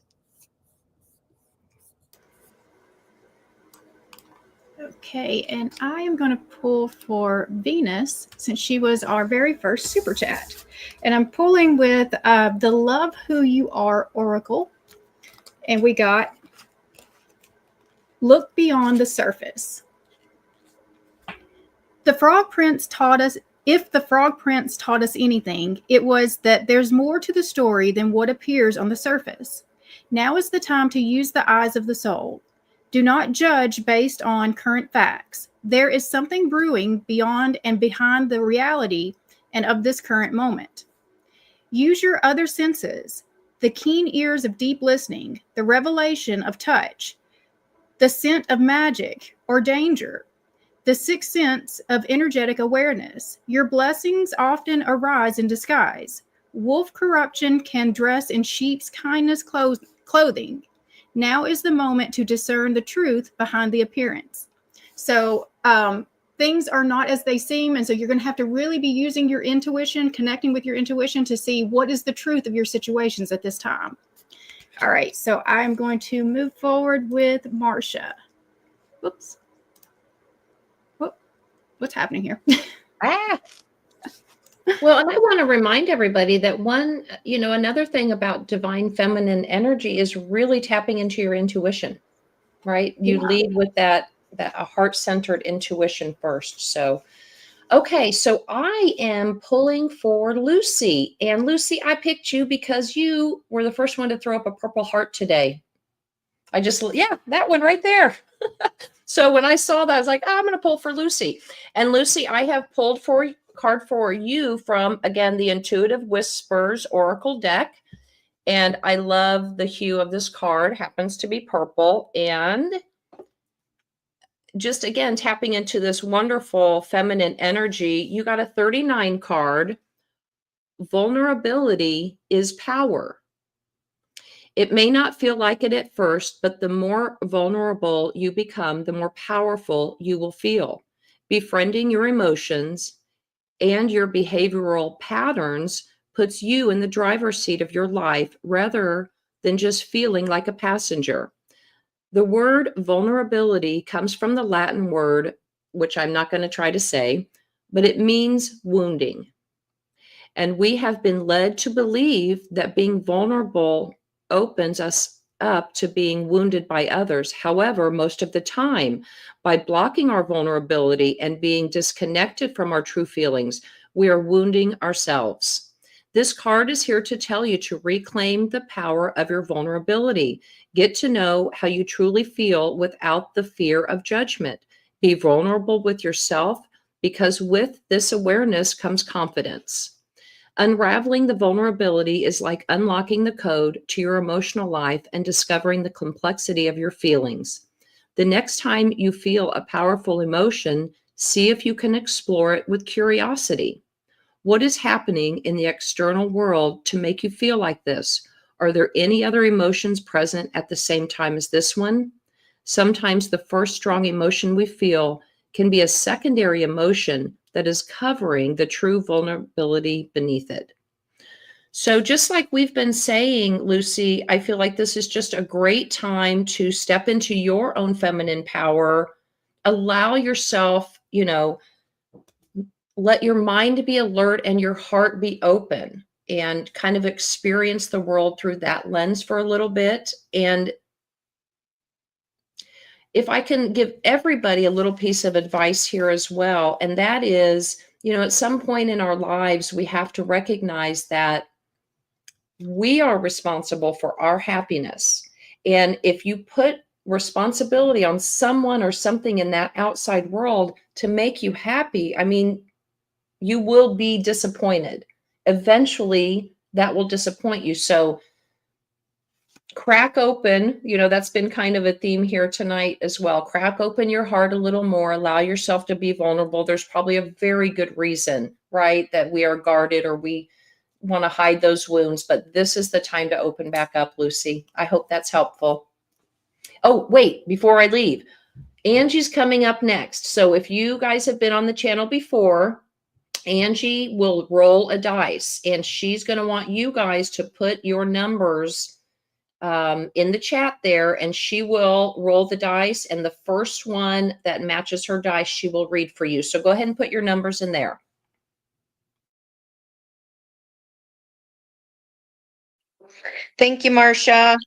Okay, and I am going to pull for Venus since she was our very first super chat. And I'm pulling with the Love Who You Are Oracle. And we got Look Beyond the Surface. The Frog Prince taught us, if the Frog Prince taught us anything, it was that there's more to the story than what appears on the surface. Now is the time to use the eyes of the soul. Do not judge based on current facts. There is something brewing beyond and behind the reality and of this current moment. Use your other senses, the keen ears of deep listening, the revelation of touch, the scent of magic or danger, the sixth sense of energetic awareness. Your blessings often arise in disguise. Wolf corruption can dress in sheep's kindness clothing. Now is the moment to discern the truth behind the appearance. So things are not as they seem. And so you're going to have to really be using your intuition, connecting with your intuition to see what is the truth of your situations at this time. All right. So I'm going to move forward with Marcia. Whoops. What's happening here? Well, and I want to remind everybody that another thing about divine feminine energy is really tapping into your intuition, right? You lead with that a heart-centered intuition first. So, okay, so I am pulling for Lucy. And Lucy, I picked you because you were the first one to throw up a purple heart today. Yeah, that one right there. So when I saw that, I was like, I'm going to pull for Lucy. And Lucy, I have pulled for card for you from, again, the Intuitive Whispers Oracle deck. And I love the hue of this card, happens to be purple. And just again, tapping into this wonderful feminine energy, you got a 39 card. Vulnerability is power. It may not feel like it at first, but the more vulnerable you become, the more powerful you will feel. Befriending your emotions and your behavioral patterns puts you in the driver's seat of your life rather than just feeling like a passenger. The word vulnerability comes from the Latin word, which I'm not going to try to say, but it means wounding. And we have been led to believe that being vulnerable opens us up to being wounded by others. However, most of the time, by blocking our vulnerability and being disconnected from our true feelings, we are wounding ourselves. This card is here to tell you to reclaim the power of your vulnerability. Get to know how you truly feel without the fear of judgment. Be vulnerable with yourself, because with this awareness comes confidence. Unraveling the vulnerability is like unlocking the code to your emotional life and discovering the complexity of your feelings. The next time you feel a powerful emotion, see if you can explore it with curiosity. What is happening in the external world to make you feel like this? Are there any other emotions present at the same time as this one? Sometimes the first strong emotion we feel can be a secondary emotion that is covering the true vulnerability beneath it. So just like we've been saying, Lucy, I feel like this is just a great time to step into your own feminine power, allow yourself, let your mind be alert and your heart be open, and kind of experience the world through that lens for a little bit. And if I can give everybody a little piece of advice here as well, and that is, at some point in our lives, we have to recognize that we are responsible for our happiness. And if you put responsibility on someone or something in that outside world to make you happy, you will be disappointed. Eventually, that will disappoint you. So crack open, that's been kind of a theme here tonight as well. Crack open your heart a little more, allow yourself to be vulnerable. There's probably a very good reason, right, that we are guarded or we want to hide those wounds, but this is the time to open back up, Lucy. I hope that's helpful. Oh, wait, before I leave, Angie's coming up next. So if you guys have been on the channel before, Angie will roll a dice, and she's going to want you guys to put your numbers in the chat there, and she will roll the dice, and the first one that matches her dice, she will read for you. So go ahead and put your numbers in there. Thank you, Marcia.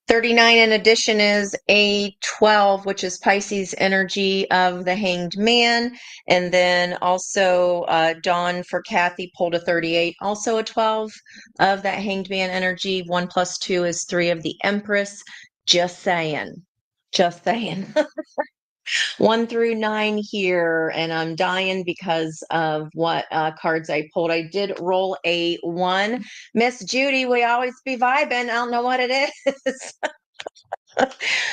39 in addition is a 12, which is Pisces energy of the Hanged Man. And then also Dawn for Kathy pulled a 38, also a 12 of that Hanged Man energy. 1 plus 2 is 3 of the Empress. Just saying. Just saying. 1 through 9 here, and I'm dying because of what cards I pulled. I did roll a 1. Miss Judy, we always be vibing. I don't know what it is.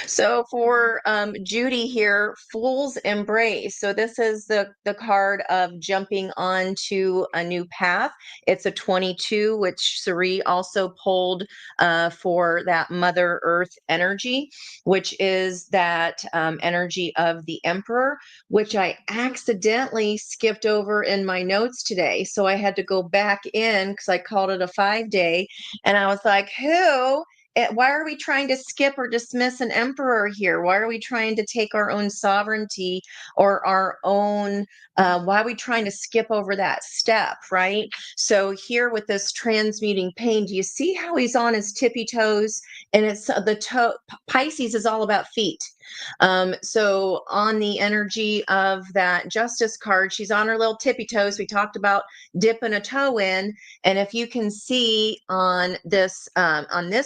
So for Judy here, Fool's Embrace. So this is the card of jumping onto a new path. It's a 22, which Sari also pulled for that Mother Earth energy, which is that energy of the Emperor, which I accidentally skipped over in my notes today. So I had to go back in because I called it a 5-day. And I was like, who why are we trying to skip or dismiss an emperor here? Why are we trying to take our own sovereignty or our own, why are we trying to skip over that step, right? So here with this transmuting pain, do you see how he's on his tippy toes? And it's Pisces is all about feet. So on the energy of that Justice card, she's on her little tippy toes. We talked about dipping a toe in. And if you can see on this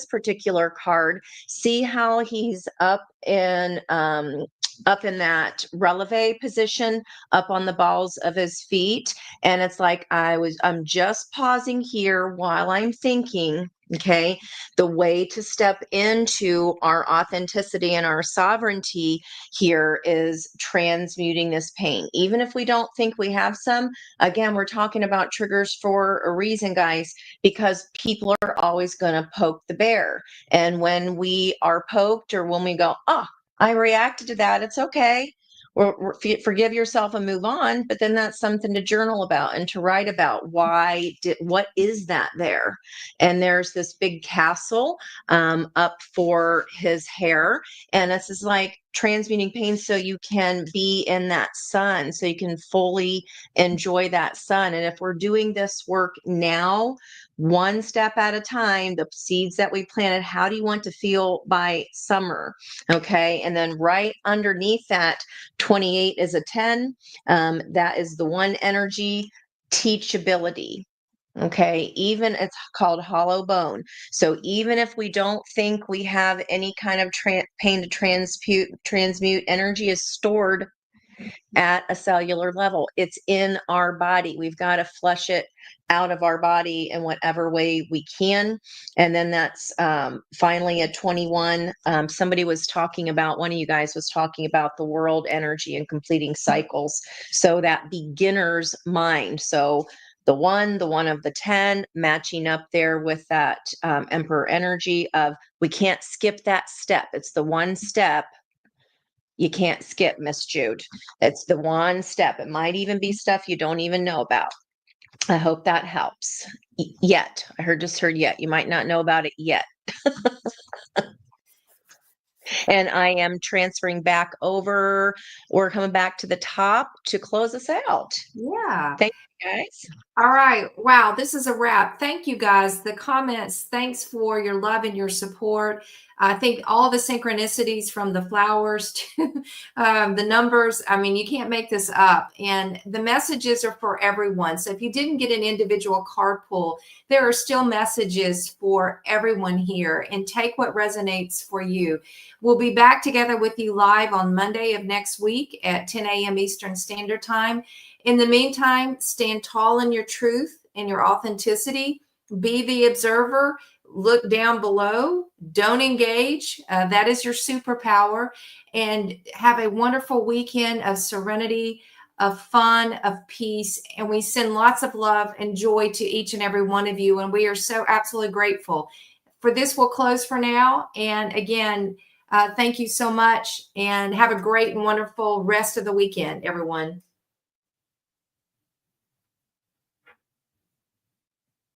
particular card, see how he's up in that releve position, up on the balls of his feet. And it's like I'm just pausing here while I'm thinking, okay, the way to step into our authenticity and our sovereignty here is transmuting this pain. Even if we don't think we have some, again, we're talking about triggers for a reason, guys, because people are always going to poke the bear. And when we are poked, or when we go, oh, I reacted to that, it's okay. Or forgive yourself and move on. But then that's something to journal about and to write about. What is that there? And there's this big castle up for his hair. And this is like transmuting pain so you can be in that sun, so you can fully enjoy that sun. And if we're doing this work now, one step at a time, the seeds that we planted, how do you want to feel by summer? Okay. And then right underneath that, 28 is a 10. That is the one energy, teachability. Okay, even it's called hollow bone. So even if we don't think we have any kind of pain to transmute, energy is stored at a cellular level. It's in our body. We've got to flush it out of our body in whatever way we can. And then that's finally a 21. Somebody was talking about, one of you guys was talking about the world energy and completing cycles. So that beginner's mind. So the one of the 10 matching up there with that emperor energy of, we can't skip that step. It's the one step you can't skip, Miss Jude. It's the one step. It might even be stuff you don't even know about. I hope that helps. Yet. I heard yet. You might not know about it yet. And I am transferring back over. We're coming back to the top to close us out. Yeah. Thank you, guys. All right. Wow. This is a wrap. Thank you, guys. The comments, thanks for your love and your support. I think all the synchronicities, from the flowers to the numbers, I mean, you can't make this up. And the messages are for everyone. So if you didn't get an individual card pull, there are still messages for everyone here, and take what resonates for you. We'll be back together with you live on Monday of next week at 10 a.m. Eastern Standard Time. In the meantime, stand tall in your truth and your authenticity. Be the observer. Look down below. Don't engage. That is your superpower. And have a wonderful weekend of serenity, of fun, of peace. And we send lots of love and joy to each and every one of you. And we are so absolutely grateful. For this, we'll close for now. And again, thank you so much. And have a great and wonderful rest of the weekend, everyone.